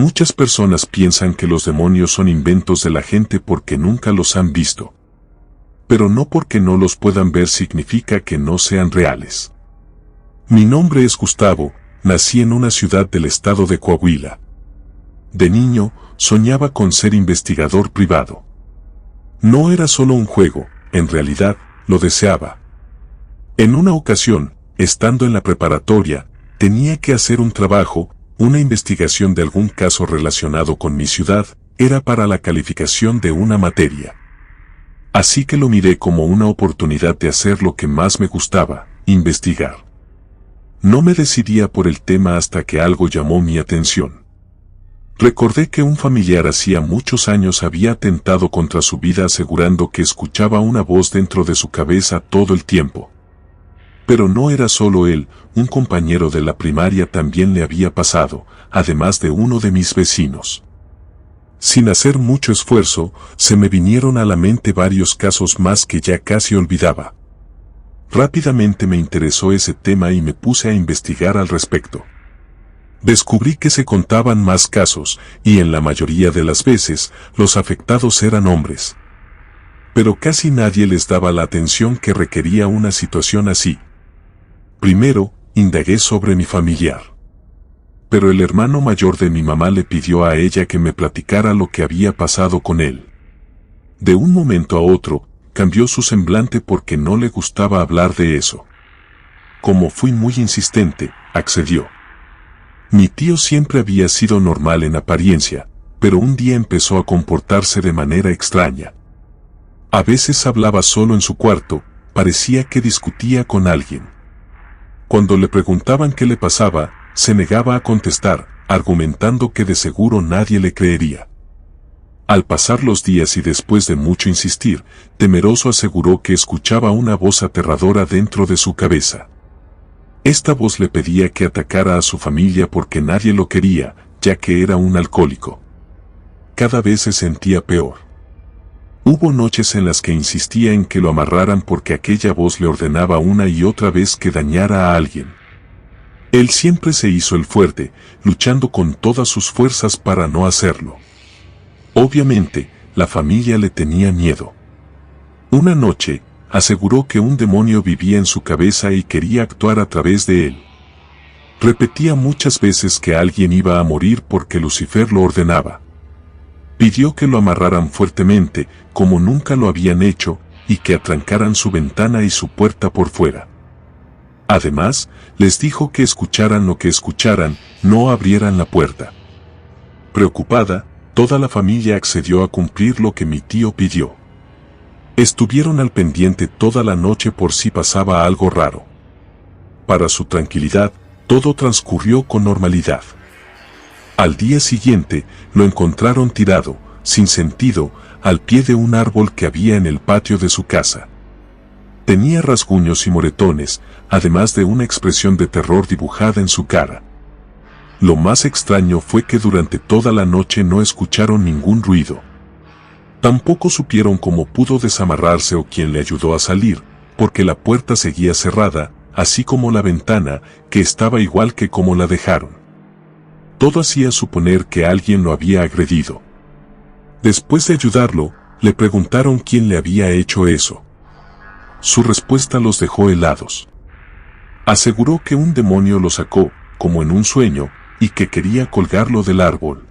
Muchas personas piensan que los demonios son inventos de la gente porque nunca los han visto. Pero no porque no los puedan ver significa que no sean reales. Mi nombre es Gustavo, nací en una ciudad del estado de Coahuila. De niño, soñaba con ser investigador privado. No era solo un juego, en realidad, lo deseaba. En una ocasión, estando en la preparatoria, tenía que hacer un trabajo, una investigación de algún caso relacionado con mi ciudad, era para la calificación de una materia. Así que lo miré como una oportunidad de hacer lo que más me gustaba, investigar. No me decidía por el tema hasta que algo llamó mi atención. Recordé que un familiar hacía muchos años había atentado contra su vida asegurando que escuchaba una voz dentro de su cabeza todo el tiempo. Pero no era solo él, un compañero de la primaria también le había pasado, además de uno de mis vecinos. Sin hacer mucho esfuerzo, se me vinieron a la mente varios casos más que ya casi olvidaba. Rápidamente me interesó ese tema y me puse a investigar al respecto. Descubrí que se contaban más casos, y en la mayoría de las veces, los afectados eran hombres. Pero casi nadie les daba la atención que requería una situación así. Primero, indagué sobre mi familiar. Pero el hermano mayor de mi mamá le pidió a ella que me platicara lo que había pasado con él. De un momento a otro, cambió su semblante porque no le gustaba hablar de eso. Como fui muy insistente, accedió. Mi tío siempre había sido normal en apariencia, pero un día empezó a comportarse de manera extraña. A veces hablaba solo en su cuarto, parecía que discutía con alguien. Cuando le preguntaban qué le pasaba, se negaba a contestar, argumentando que de seguro nadie le creería. Al pasar los días y después de mucho insistir, temeroso aseguró que escuchaba una voz aterradora dentro de su cabeza. Esta voz le pedía que atacara a su familia porque nadie lo quería, ya que era un alcohólico. Cada vez se sentía peor. Hubo noches en las que insistía en que lo amarraran porque aquella voz le ordenaba una y otra vez que dañara a alguien. Él siempre se hizo el fuerte, luchando con todas sus fuerzas para no hacerlo. Obviamente, la familia le tenía miedo. Una noche, aseguró que un demonio vivía en su cabeza y quería actuar a través de él. Repetía muchas veces que alguien iba a morir porque Lucifer lo ordenaba. Pidió que lo amarraran fuertemente, como nunca lo habían hecho, y que atrancaran su ventana y su puerta por fuera. Además, les dijo que escucharan lo que escucharan, no abrieran la puerta. Preocupada, toda la familia accedió a cumplir lo que mi tío pidió. Estuvieron al pendiente toda la noche por si pasaba algo raro. Para su tranquilidad, todo transcurrió con normalidad. Al día siguiente, lo encontraron tirado, sin sentido, al pie de un árbol que había en el patio de su casa. Tenía rasguños y moretones, además de una expresión de terror dibujada en su cara. Lo más extraño fue que durante toda la noche no escucharon ningún ruido. Tampoco supieron cómo pudo desamarrarse o quién le ayudó a salir, porque la puerta seguía cerrada, así como la ventana, que estaba igual que como la dejaron. Todo hacía suponer que alguien lo había agredido. Después de ayudarlo, le preguntaron quién le había hecho eso. Su respuesta los dejó helados. Aseguró que un demonio lo sacó, como en un sueño, y que quería colgarlo del árbol.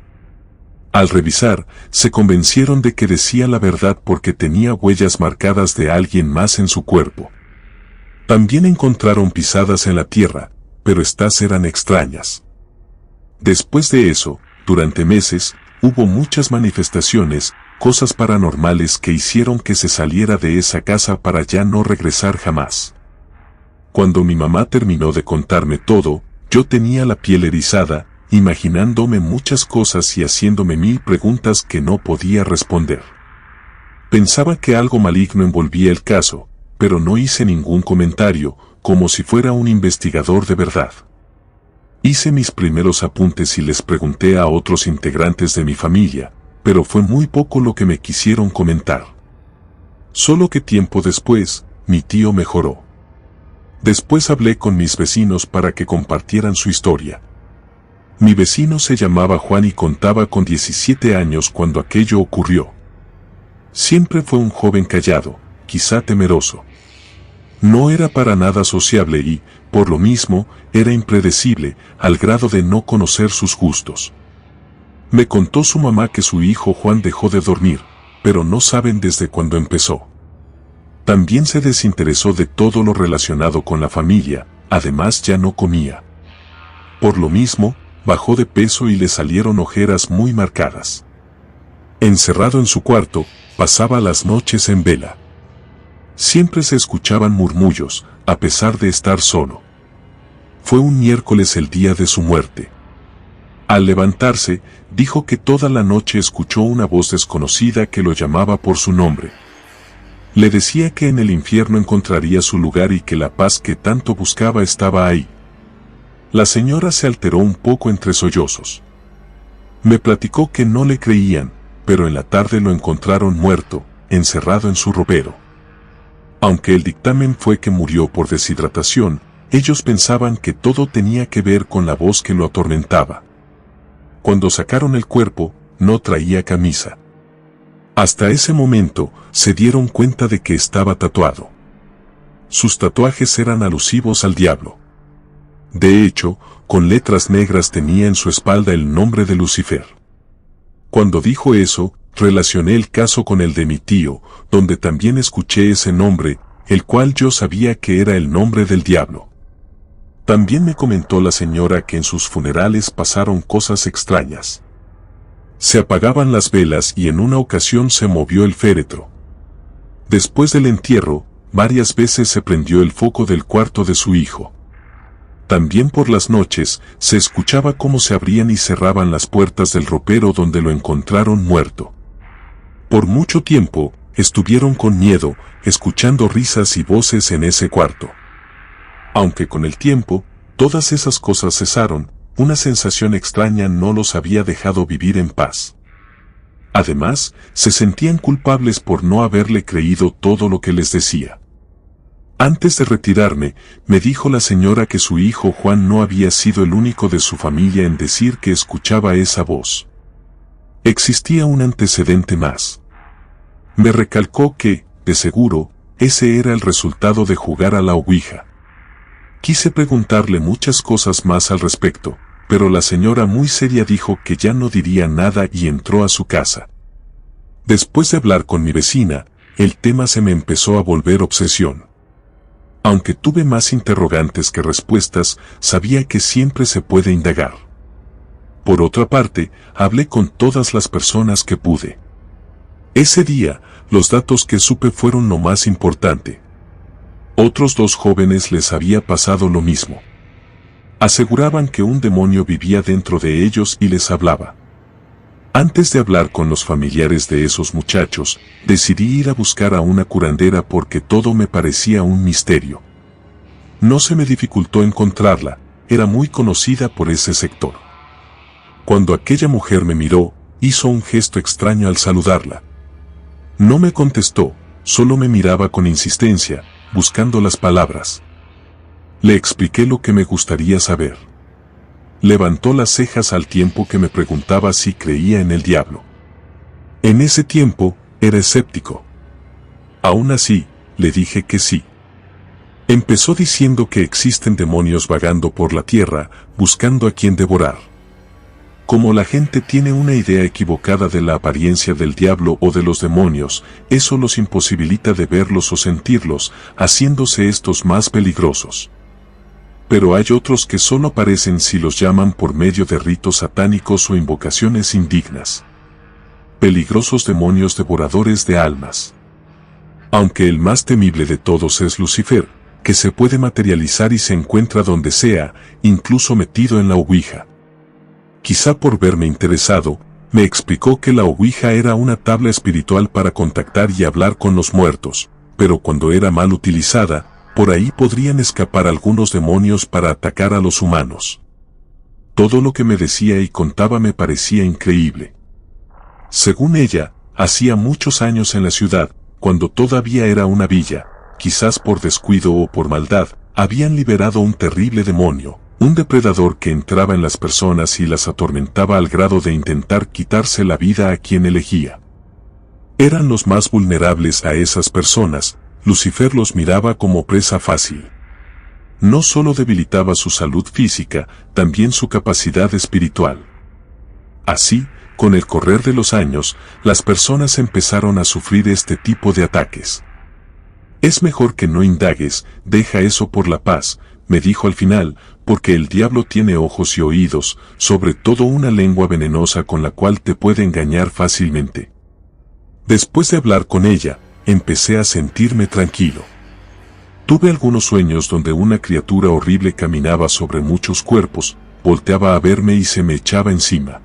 Al revisar, se convencieron de que decía la verdad porque tenía huellas marcadas de alguien más en su cuerpo. También encontraron pisadas en la tierra, pero estas eran extrañas. Después de eso, durante meses, hubo muchas manifestaciones, cosas paranormales que hicieron que se saliera de esa casa para ya no regresar jamás. Cuando mi mamá terminó de contarme todo, yo tenía la piel erizada, imaginándome muchas cosas y haciéndome mil preguntas que no podía responder. Pensaba que algo maligno envolvía el caso, pero no hice ningún comentario, como si fuera un investigador de verdad. Hice mis primeros apuntes y les pregunté a otros integrantes de mi familia, pero fue muy poco lo que me quisieron comentar. Solo que tiempo después, mi tío mejoró. Después hablé con mis vecinos para que compartieran su historia. Mi vecino se llamaba Juan y contaba con 17 años cuando aquello ocurrió. Siempre fue un joven callado, quizá temeroso. No era para nada sociable y, por lo mismo, era impredecible, al grado de no conocer sus gustos. Me contó su mamá que su hijo Juan dejó de dormir, pero no saben desde cuándo empezó. También se desinteresó de todo lo relacionado con la familia, además ya no comía. Por lo mismo, bajó de peso y le salieron ojeras muy marcadas. Encerrado en su cuarto, pasaba las noches en vela. Siempre se escuchaban murmullos, a pesar de estar solo. Fue un miércoles el día de su muerte. Al levantarse, dijo que toda la noche escuchó una voz desconocida que lo llamaba por su nombre. Le decía que en el infierno encontraría su lugar y que la paz que tanto buscaba estaba ahí. La señora se alteró un poco entre sollozos. Me platicó que no le creían, pero en la tarde lo encontraron muerto, encerrado en su ropero. Aunque el dictamen fue que murió por deshidratación, ellos pensaban que todo tenía que ver con la voz que lo atormentaba. Cuando sacaron el cuerpo, no traía camisa. Hasta ese momento, se dieron cuenta de que estaba tatuado. Sus tatuajes eran alusivos al diablo. De hecho, con letras negras tenía en su espalda el nombre de Lucifer. Cuando dijo eso, relacioné el caso con el de mi tío, donde también escuché ese nombre, el cual yo sabía que era el nombre del diablo. También me comentó la señora que en sus funerales pasaron cosas extrañas. Se apagaban las velas y en una ocasión se movió el féretro. Después del entierro, varias veces se prendió el foco del cuarto de su hijo. También por las noches, se escuchaba cómo se abrían y cerraban las puertas del ropero donde lo encontraron muerto. Por mucho tiempo, estuvieron con miedo, escuchando risas y voces en ese cuarto. Aunque con el tiempo, todas esas cosas cesaron, una sensación extraña no los había dejado vivir en paz. Además, se sentían culpables por no haberle creído todo lo que les decía. Antes de retirarme, me dijo la señora que su hijo Juan no había sido el único de su familia en decir que escuchaba esa voz. Existía un antecedente más. Me recalcó que, de seguro, ese era el resultado de jugar a la ouija. Quise preguntarle muchas cosas más al respecto, pero la señora muy seria dijo que ya no diría nada y entró a su casa. Después de hablar con mi vecina, el tema se me empezó a volver obsesión. Aunque tuve más interrogantes que respuestas, sabía que siempre se puede indagar. Por otra parte, hablé con todas las personas que pude. Ese día, los datos que supe fueron lo más importante. Otros 2 jóvenes les había pasado lo mismo. Aseguraban que un demonio vivía dentro de ellos y les hablaba. Antes de hablar con los familiares de esos muchachos, decidí ir a buscar a una curandera porque todo me parecía un misterio. No se me dificultó encontrarla, era muy conocida por ese sector. Cuando aquella mujer me miró, hizo un gesto extraño al saludarla. No me contestó, solo me miraba con insistencia, buscando las palabras. Le expliqué lo que me gustaría saber. Levantó las cejas al tiempo que me preguntaba si creía en el diablo. En ese tiempo, era escéptico. Aún así, le dije que sí. Empezó diciendo que existen demonios vagando por la tierra, buscando a quien devorar. Como la gente tiene una idea equivocada de la apariencia del diablo o de los demonios, eso los imposibilita de verlos o sentirlos, haciéndose estos más peligrosos. Pero hay otros que solo aparecen si los llaman por medio de ritos satánicos o invocaciones indignas. Peligrosos demonios devoradores de almas. Aunque el más temible de todos es Lucifer, que se puede materializar y se encuentra donde sea, incluso metido en la ouija. Quizá por verme interesado, me explicó que la ouija era una tabla espiritual para contactar y hablar con los muertos, pero cuando era mal utilizada, por ahí podrían escapar algunos demonios para atacar a los humanos. Todo lo que me decía y contaba me parecía increíble. Según ella, hacía muchos años en la ciudad, cuando todavía era una villa, quizás por descuido o por maldad, habían liberado un terrible demonio, Un depredador que entraba en las personas y las atormentaba al grado de intentar quitarse la vida a quien elegía. Eran los más vulnerables a esas personas. Lucifer los miraba como presa fácil. No solo debilitaba su salud física, también su capacidad espiritual. Así, con el correr de los años, las personas empezaron a sufrir este tipo de ataques. Es mejor que no indagues, deja eso por la paz, me dijo al final, porque el diablo tiene ojos y oídos, sobre todo una lengua venenosa con la cual te puede engañar fácilmente. Después de hablar con ella, empecé a sentirme tranquilo. Tuve algunos sueños donde una criatura horrible caminaba sobre muchos cuerpos, volteaba a verme y se me echaba encima.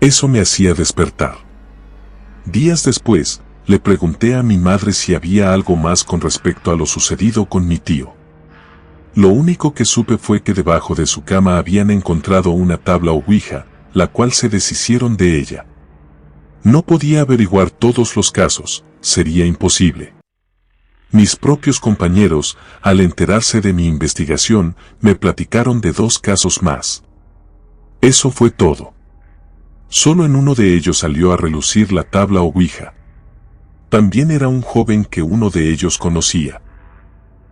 Eso me hacía despertar. Días después, le pregunté a mi madre si había algo más con respecto a lo sucedido con mi tío. Lo único que supe fue que debajo de su cama habían encontrado una tabla ouija, la cual se deshicieron de ella. No podía averiguar todos los casos, sería imposible. Mis propios compañeros, al enterarse de mi investigación, me platicaron de 2 casos más. Eso fue todo. Solo en uno de ellos salió a relucir la tabla ouija. También era un joven que uno de ellos conocía.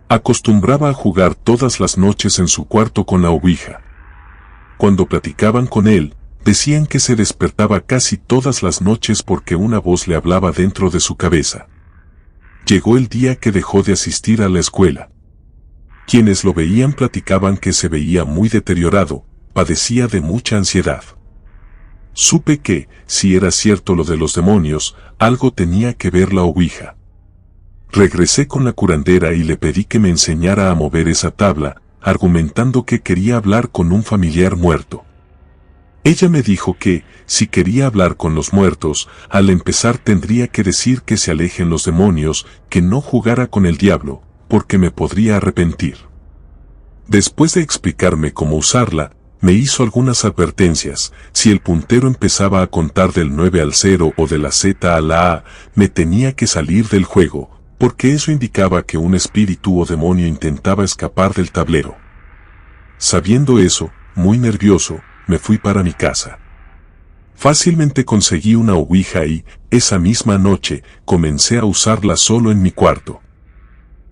Acostumbraba a jugar todas las noches en su cuarto con la ouija. Cuando platicaban con él, decían que se despertaba casi todas las noches porque una voz le hablaba dentro de su cabeza. Llegó el día que dejó de asistir a la escuela. Quienes lo veían platicaban que se veía muy deteriorado, padecía de mucha ansiedad. Supe que, si era cierto lo de los demonios, algo tenía que ver la ouija. Regresé con la curandera y le pedí que me enseñara a mover esa tabla, argumentando que quería hablar con un familiar muerto. Ella me dijo que, si quería hablar con los muertos, al empezar tendría que decir que se alejen los demonios, que no jugara con el diablo, porque me podría arrepentir. Después de explicarme cómo usarla, me hizo algunas advertencias. Si el puntero empezaba a contar del 9 al 0 o de la Z a la A, me tenía que salir del juego, porque eso indicaba que un espíritu o demonio intentaba escapar del tablero. Sabiendo eso, muy nervioso, me fui para mi casa. Fácilmente conseguí una ouija y, esa misma noche, comencé a usarla solo en mi cuarto.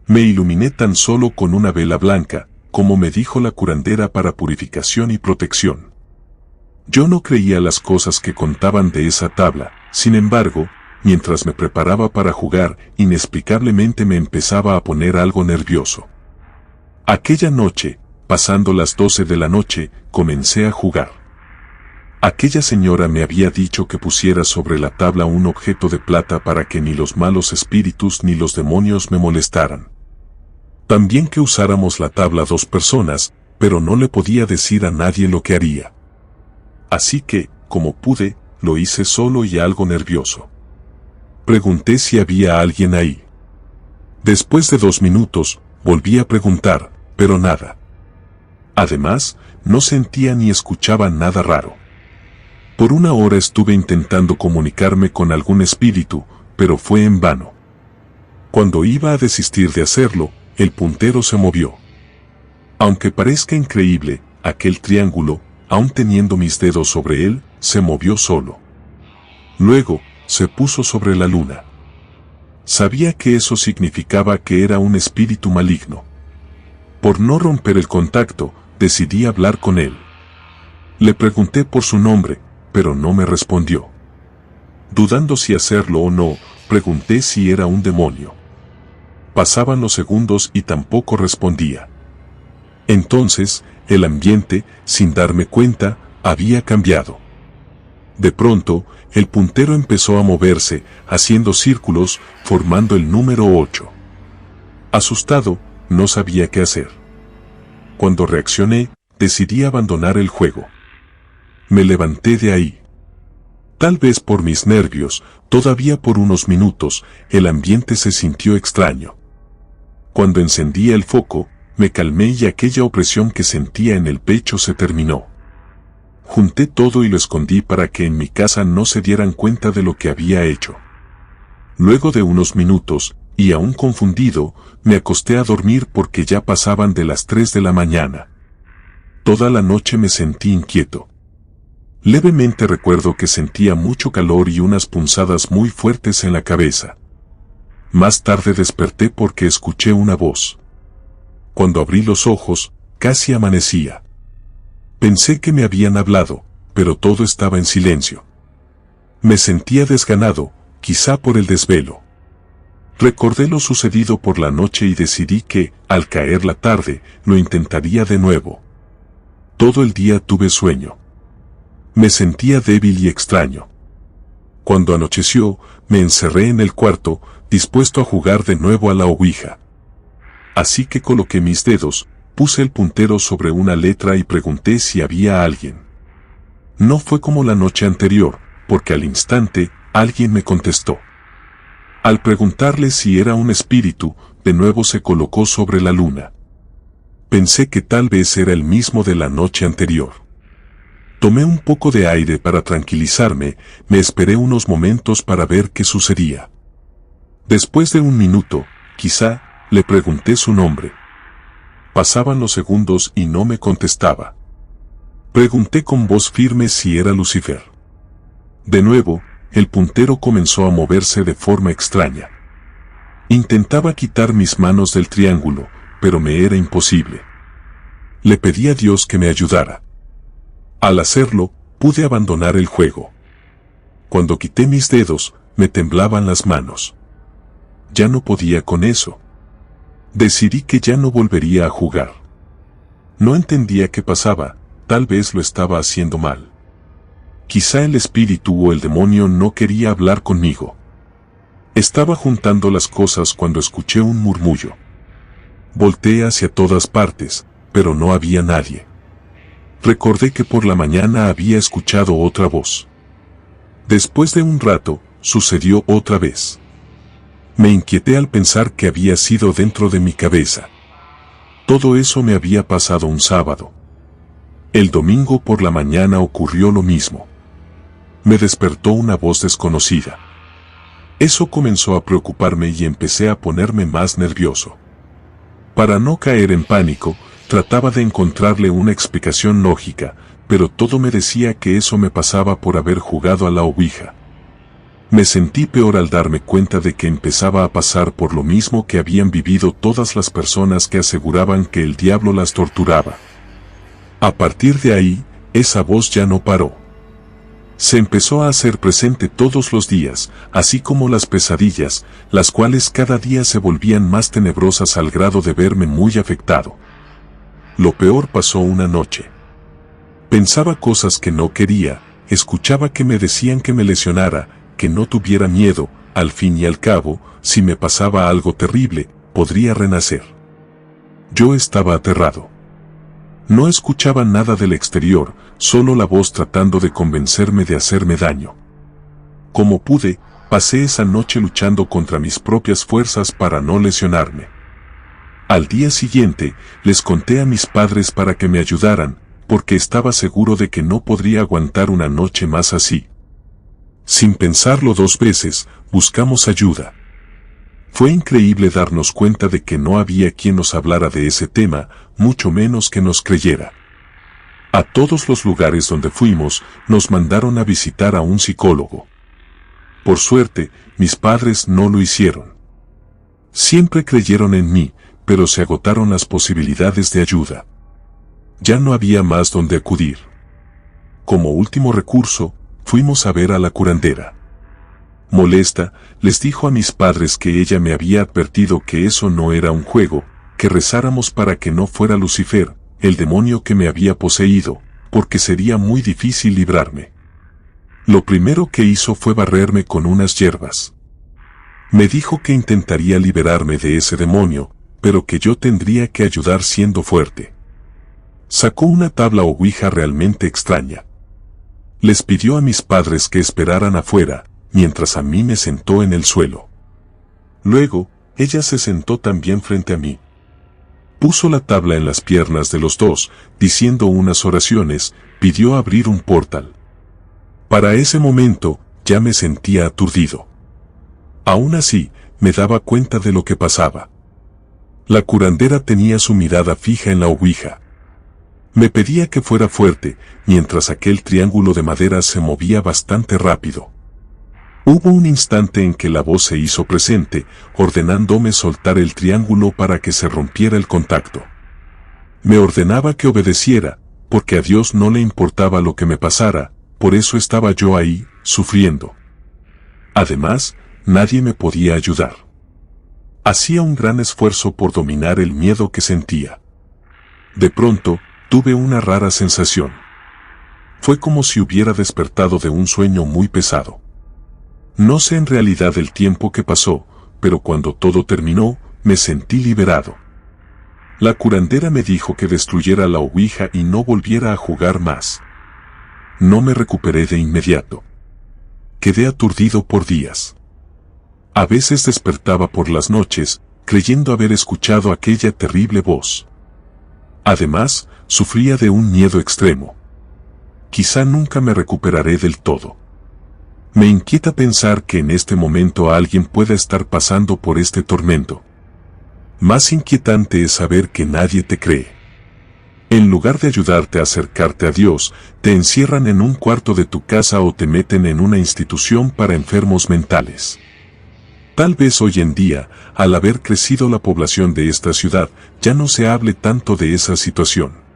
Me iluminé tan solo con una vela blanca, como me dijo la curandera para purificación y protección. Yo no creía las cosas que contaban de esa tabla, sin embargo, mientras me preparaba para jugar, inexplicablemente me empezaba a poner algo nervioso. Aquella noche, pasando las 12 de la noche, comencé a jugar. Aquella señora me había dicho que pusiera sobre la tabla un objeto de plata para que ni los malos espíritus ni los demonios me molestaran. También que usáramos la tabla 2 personas, pero no le podía decir a nadie lo que haría. Así que, como pude, lo hice solo y algo nervioso. Pregunté si había alguien ahí. Después de 2 minutos, volví a preguntar, pero nada. Además, no sentía ni escuchaba nada raro. Por 1 hora estuve intentando comunicarme con algún espíritu, pero fue en vano. Cuando iba a desistir de hacerlo, el puntero se movió. Aunque parezca increíble, aquel triángulo, aun teniendo mis dedos sobre él, se movió solo. Luego, se puso sobre la luna. Sabía que eso significaba que era un espíritu maligno. Por no romper el contacto, decidí hablar con él. Le pregunté por su nombre, pero no me respondió. Dudando si hacerlo o no, pregunté si era un demonio. Pasaban los segundos y tampoco respondía. Entonces, el ambiente, sin darme cuenta, había cambiado. De pronto, el puntero empezó a moverse, haciendo círculos, formando el número 8. Asustado, no sabía qué hacer. Cuando reaccioné, decidí abandonar el juego. Me levanté de ahí. Tal vez por mis nervios, todavía por unos minutos, el ambiente se sintió extraño. Cuando encendí el foco, me calmé y aquella opresión que sentía en el pecho se terminó. Junté todo y lo escondí para que en mi casa no se dieran cuenta de lo que había hecho. Luego de unos minutos, y aún confundido, me acosté a dormir porque ya pasaban de las 3 de la mañana. Toda la noche me sentí inquieto. Levemente recuerdo que sentía mucho calor y unas punzadas muy fuertes en la cabeza. Más tarde desperté porque escuché una voz. Cuando abrí los ojos, casi amanecía. Pensé que me habían hablado, pero todo estaba en silencio. Me sentía desganado, quizá por el desvelo. Recordé lo sucedido por la noche y decidí que, al caer la tarde, lo intentaría de nuevo. Todo el día tuve sueño. Me sentía débil y extraño. Cuando anocheció, me encerré en el cuarto, dispuesto a jugar de nuevo a la ouija. Así que coloqué mis dedos, puse el puntero sobre una letra y pregunté si había alguien. No fue como la noche anterior, porque al instante, alguien me contestó. Al preguntarle si era un espíritu, de nuevo se colocó sobre la luna. Pensé que tal vez era el mismo de la noche anterior. Tomé un poco de aire para tranquilizarme, me esperé unos momentos para ver qué sucedía. Después de un minuto, quizá, le pregunté su nombre. Pasaban los segundos y no me contestaba. Pregunté con voz firme si era Lucifer. De nuevo, el puntero comenzó a moverse de forma extraña. Intentaba quitar mis manos del triángulo, pero me era imposible. Le pedí a Dios que me ayudara. Al hacerlo, pude abandonar el juego. Cuando quité mis dedos, me temblaban las manos. Ya no podía con eso. Decidí que ya no volvería a jugar. No entendía qué pasaba, tal vez lo estaba haciendo mal. Quizá el espíritu o el demonio no quería hablar conmigo. Estaba juntando las cosas cuando escuché un murmullo. Volteé hacia todas partes, pero no había nadie. Recordé que por la mañana había escuchado otra voz. Después de un rato, sucedió otra vez. Me inquieté al pensar que había sido dentro de mi cabeza. Todo eso me había pasado un sábado. El domingo por la mañana ocurrió lo mismo. Me despertó una voz desconocida. Eso comenzó a preocuparme y empecé a ponerme más nervioso. Para no caer en pánico, trataba de encontrarle una explicación lógica, pero todo me decía que eso me pasaba por haber jugado a la ouija. Me sentí peor al darme cuenta de que empezaba a pasar por lo mismo que habían vivido todas las personas que aseguraban que el diablo las torturaba. A partir de ahí, esa voz ya no paró. Se empezó a hacer presente todos los días, así como las pesadillas, las cuales cada día se volvían más tenebrosas al grado de verme muy afectado. Lo peor pasó una noche. Pensaba cosas que no quería, escuchaba que me decían que me lesionara, que no tuviera miedo, al fin y al cabo, si me pasaba algo terrible, podría renacer. Yo estaba aterrado. No escuchaba nada del exterior, solo la voz tratando de convencerme de hacerme daño. Como pude, pasé esa noche luchando contra mis propias fuerzas para no lesionarme. Al día siguiente, les conté a mis padres para que me ayudaran, porque estaba seguro de que no podría aguantar una noche más así. Sin pensarlo dos veces, buscamos ayuda. Fue increíble darnos cuenta de que no había quien nos hablara de ese tema, mucho menos que nos creyera. A todos los lugares donde fuimos, nos mandaron a visitar a un psicólogo. Por suerte, mis padres no lo hicieron. Siempre creyeron en mí, pero se agotaron las posibilidades de ayuda. Ya no había más donde acudir. Como último recurso, fuimos a ver a la curandera. Molesta, les dijo a mis padres que ella me había advertido que eso no era un juego, que rezáramos para que no fuera Lucifer, el demonio que me había poseído, porque sería muy difícil librarme. Lo primero que hizo fue barrerme con unas hierbas. Me dijo que intentaría liberarme de ese demonio, pero que yo tendría que ayudar siendo fuerte. Sacó una tabla ouija realmente extraña. Les pidió a mis padres que esperaran afuera, mientras a mí me sentó en el suelo. Luego, ella se sentó también frente a mí. Puso la tabla en las piernas de los dos, diciendo unas oraciones, pidió abrir un portal. Para ese momento, ya me sentía aturdido. Aún así, me daba cuenta de lo que pasaba. La curandera tenía su mirada fija en la ouija. Me pedía que fuera fuerte, mientras aquel triángulo de madera se movía bastante rápido. Hubo un instante en que la voz se hizo presente, ordenándome soltar el triángulo para que se rompiera el contacto. Me ordenaba que obedeciera, porque a Dios no le importaba lo que me pasara, por eso estaba yo ahí, sufriendo. Además, nadie me podía ayudar. Hacía un gran esfuerzo por dominar el miedo que sentía. De pronto, tuve una rara sensación. Fue como si hubiera despertado de un sueño muy pesado. No sé en realidad el tiempo que pasó, pero cuando todo terminó, me sentí liberado. La curandera me dijo que destruyera la ouija y no volviera a jugar más. No me recuperé de inmediato. Quedé aturdido por días. A veces despertaba por las noches, creyendo haber escuchado aquella terrible voz. Además, sufría de un miedo extremo. Quizá nunca me recuperaré del todo. Me inquieta pensar que en este momento alguien pueda estar pasando por este tormento. Más inquietante es saber que nadie te cree. En lugar de ayudarte a acercarte a Dios, te encierran en un cuarto de tu casa o te meten en una institución para enfermos mentales. Tal vez hoy en día, al haber crecido la población de esta ciudad, ya no se hable tanto de esa situación.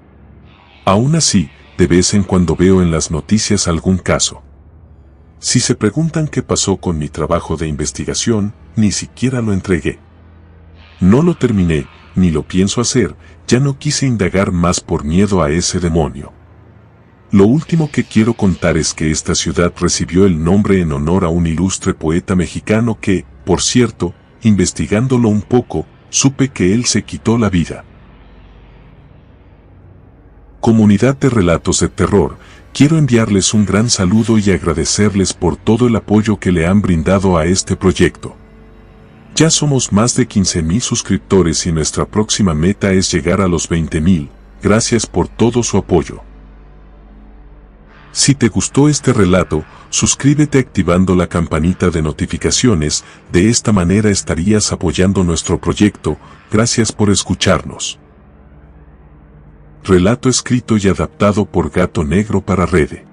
Aún así, de vez en cuando veo en las noticias algún caso. Si se preguntan qué pasó con mi trabajo de investigación, ni siquiera lo entregué. No lo terminé, ni lo pienso hacer, ya no quise indagar más por miedo a ese demonio. Lo último que quiero contar es que esta ciudad recibió el nombre en honor a un ilustre poeta mexicano que, por cierto, investigándolo un poco, supe que él se quitó la vida. Comunidad de Relatos de Terror, quiero enviarles un gran saludo y agradecerles por todo el apoyo que le han brindado a este proyecto. Ya somos más de 15,000 suscriptores y nuestra próxima meta es llegar a los 20,000. Gracias por todo su apoyo. Si te gustó este relato, suscríbete activando la campanita de notificaciones, de esta manera estarías apoyando nuestro proyecto. Gracias por escucharnos. Relato escrito y adaptado por Gato Negro para Rede.